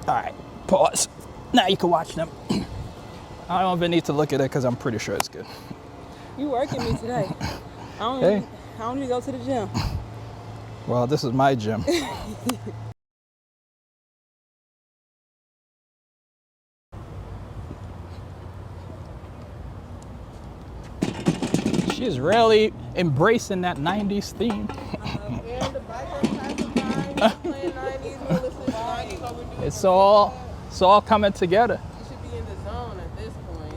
All right, pause. Now you can watch them. I don't even need to look at it because I'm pretty sure it's good. You working me today. I don't even go to the gym. Well, this is my gym. She's really embracing that 90s theme. It's all coming together. You should be in the zone at this point.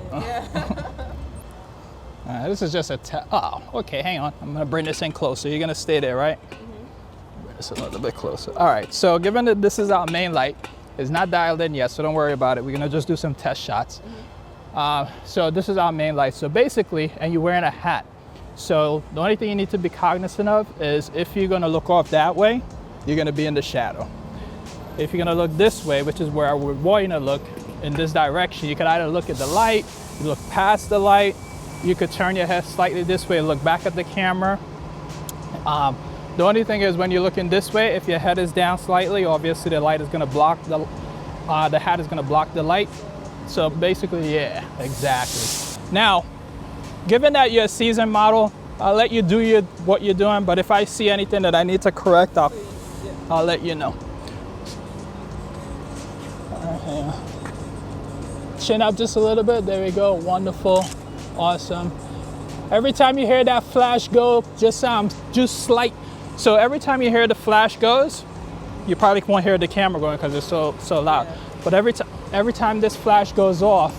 Yeah. This is just a oh, okay, hang on. I'm gonna bring this in closer. You're gonna stay there, right? Bring this a little bit closer. All right, so given that this is our main light, it's not dialed in yet, so don't worry about it. We're gonna just do some test shots. So this is our main light. So basically, and you're wearing a hat. So the only thing you need to be cognizant of is if you're gonna look off that way, you're gonna be in the shadow. If you're gonna look this way, which is where we're wanting to look, in this direction, you can either look at the light, you look past the light, you could turn your head slightly this way and look back at the camera. The only thing is when you're looking this way, if your head is down slightly, obviously the light is gonna block the hat is gonna block the light. So basically, yeah, exactly. Now, given that you're a seasoned model, I'll let you do what you're doing, but if I see anything that I need to correct, I'll let you know. Chin up just a little bit, there we go, wonderful, awesome. Every time you hear that flash go, just slight. So every time you hear the flash goes, you probably won't hear the camera going because it's so loud. Yeah. But every time this flash goes off,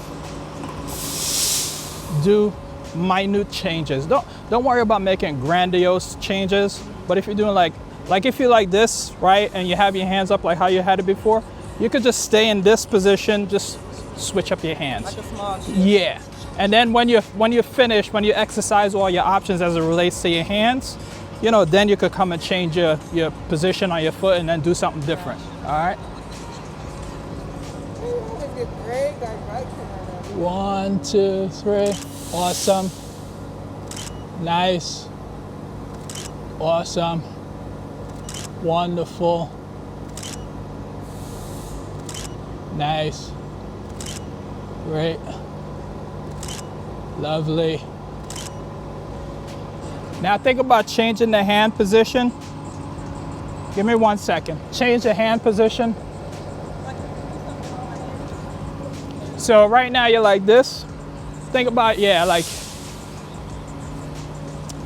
do minute changes. Don't worry about making grandiose changes. But if you're doing like if you're like this, right, and you have your hands up like how you had it before, you could just stay in this position, just switch up your hands. Like a small shift. Yeah. And then when you're finished, when you exercise all your options as it relates to your hands, you know, then you could come and change your position on your foot and then do something different. All right. 1, 2, 3. Awesome. Nice. Awesome. Wonderful. Nice. Great. Lovely. Now think about changing the hand position. Give me 1 second. Change the hand position. So right now you're like this. Think about, yeah, like,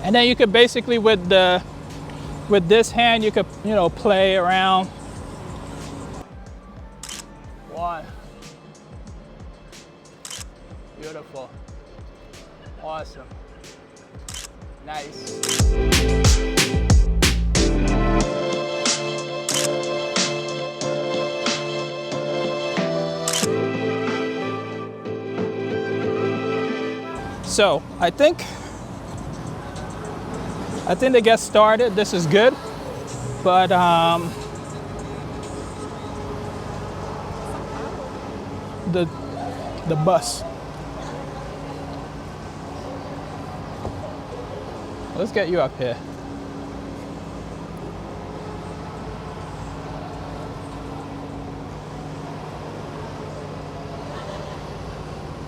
and then you could basically with this hand, you could, you know, play around. 1. Beautiful. Awesome. Nice. So I think to get started, this is good, but the bus. Let's get you up here.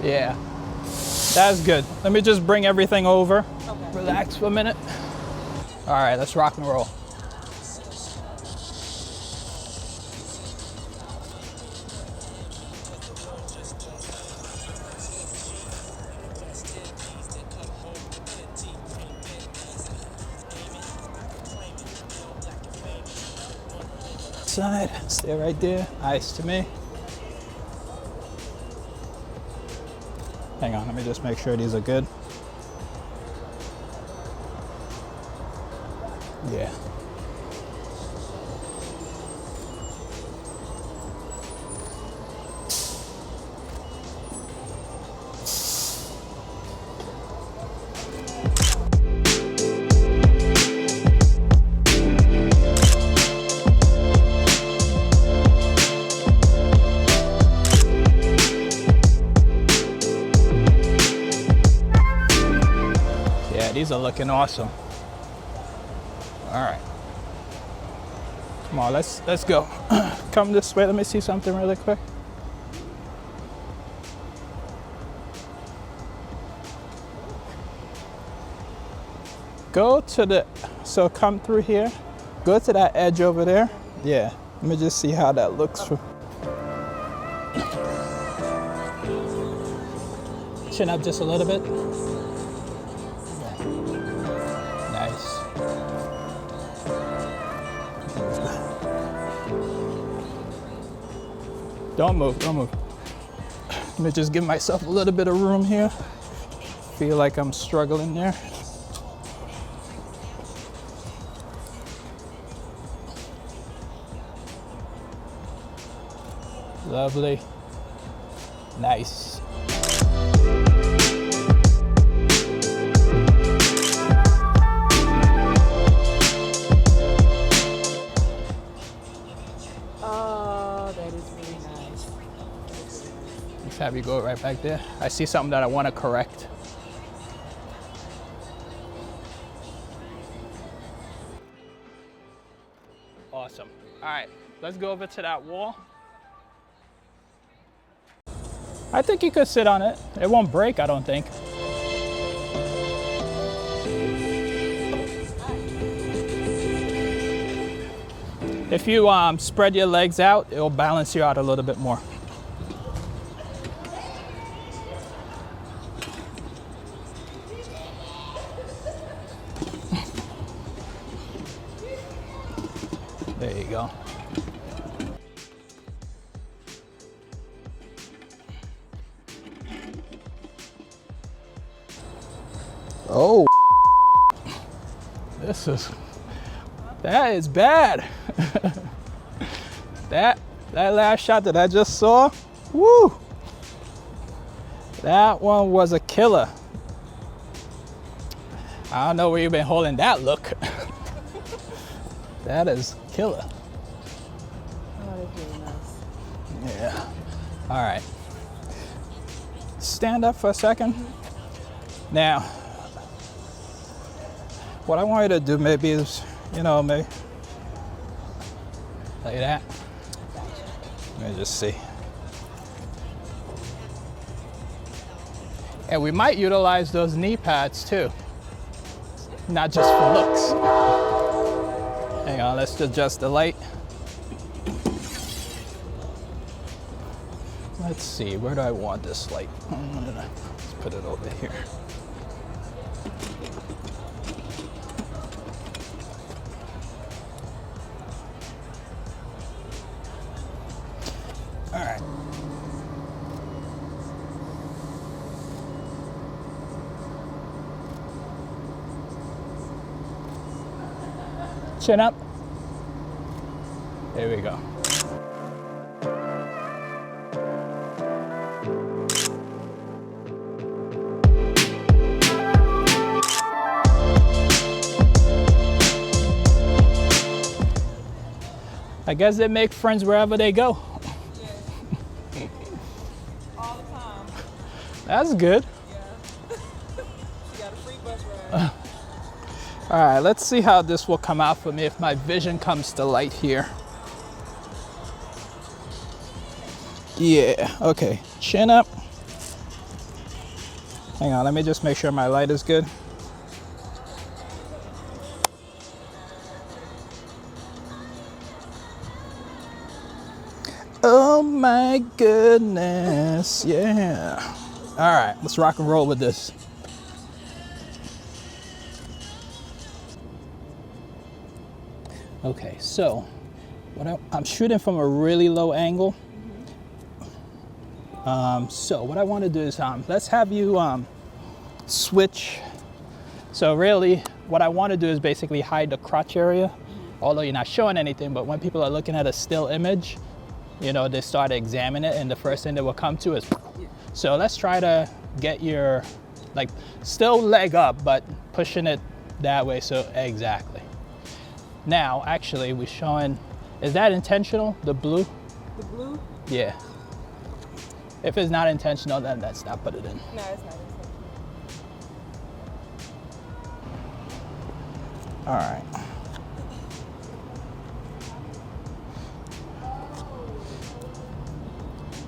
Yeah, that's good. Let me just bring everything over. Okay. Relax for a minute. All right, let's rock and roll. Side, stay right there, eyes to me. Hang on, let me just make sure these are good. Yeah. These are looking awesome. All right. Come on, let's go. come this way. Let me see something really quick. Go to the, so come through here. Go to that edge over there. Yeah, let me just see how that looks. Chin up just a little bit. Nice. Don't move, don't move. Let me just give myself a little bit of room here. Feel like I'm struggling there. Lovely. Nice. Oh, that is really nice. Let's have you go right back there. I see something that I want to correct. Awesome. All right, let's go over to that wall. I think you could sit on it. It won't break, I don't think. If you spread your legs out, it'll balance you out a little bit more. There you go. Oh, that is bad. that last shot that I just saw, woo, that one was a killer. I don't know where you've been holding that look. That is killer. Oh, that's really nice. Yeah. All right. Stand up for a second. Now, what I want you to do maybe is, you know, maybe like that. Let me just see. And we might utilize those knee pads too, not just for looks. Hang on, let's adjust the light. Let's see, where do I want this light? Let's put it over here. All right. Chin up. There we go. I guess they make friends wherever they go. Yes. All the time. That's good. Yeah. You got a free bus ride. All right, let's see how this will come out for me if my vision comes to light here. Yeah, okay, chin up. Hang on, let me just make sure my light is good. Oh my goodness, yeah. All right, let's rock and roll with this. Okay, so I'm shooting from a really low angle. So what I want to do is let's have you switch. So really what I want to do is basically hide the crotch area, although you're not showing anything, but when people are looking at a still image, you know, they start examining it and the first thing they will come to is, so let's try to get your, like, still leg up, but pushing it that way, so exactly. Now, actually, we're showing, is that intentional, the blue? The blue? Yeah. If it's not intentional, then let's not put it in. No, it's not intentional. All right.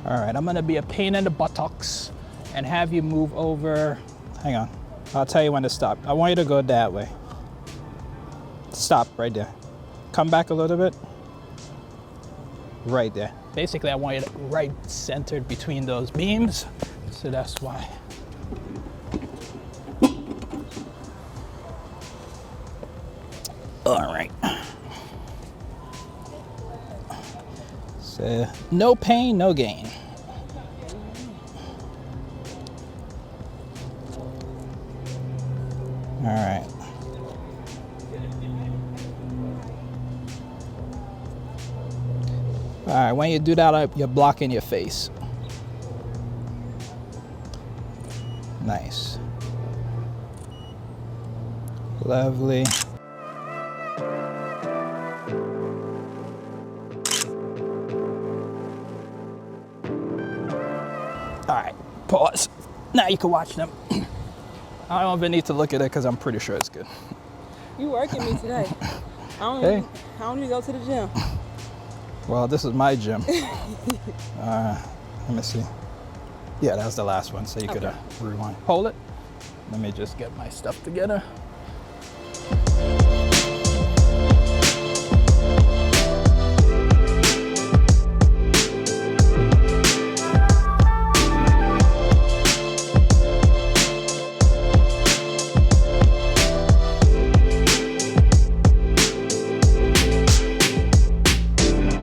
All right, I'm gonna be a pain in the buttocks and have you move over. Hang on, I'll tell you when to stop. I want you to go that way. Stop right there. Come back a little bit. Right there. Basically, I want you to right centered between those beams. So that's why. All right. So no pain, no gain. All right. All right, when you do that, you're blocking your face. Nice. Lovely. All right, pause. Now you can watch them. I don't even need to look at it because I'm pretty sure it's good. You working me today. I don't need to go to the gym. Well, this is my gym. Let me see. Yeah, that was the last one, so you could rewind. Hold it. Let me just get my stuff together.